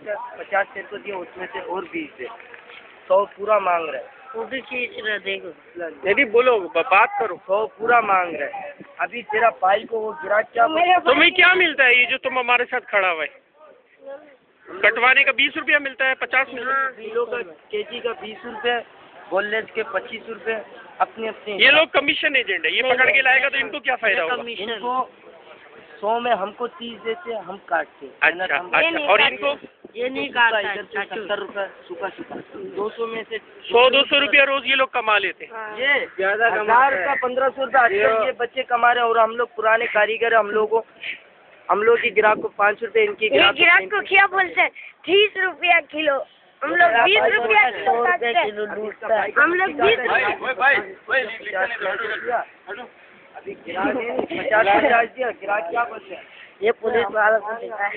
का 50 से तो दिया, उसमें से और 20 दे, 100 पूरा मांग रहा है। वो भी खींच रहा, देखो। नहीं बोलो, बात करो। 100 पूरा मांग रहा है। अभी तेरा भाई को वो गिरा क्या? तुम्हें क्या मिलता है ये जो तुम हमारे साथ खड़ा हुआ है? कटवाने का 20 रुपया मिलता है, 50 मिलता है। किलो का केजी का 20 रुपये, बोनलेस के 25 रुपये, अपने अपने। ये लोग कमीशन एजेंट है, ये पकड़ के लाएगा तो इनको क्या फायदा होगा? इनको 100 में हमको 30 देते, हम काटते। अच्छा, और इनको ये नहीं काटता है। 70 रुपये सूखा 200 में से 100-200 रुपया रोज ये लोग कमा लेते हैं। ये 1000 का 1500 रुपये आजकल ये बच्चे कमा रहे हैं। और हम लोग पुराने कारीगर, हम लोग की ग्राहक को 5 रुपये, इनकी ग्राहक को क्या बोलते हैं? 30 रुपया किलो, हम लोग 20 रुपया किलो काटते हैं। हम लोग 20 अभी ग्राहक 50 दिया, ग्राहक क्या बोलते हैं? ये पुलिस वाला को दिखा है।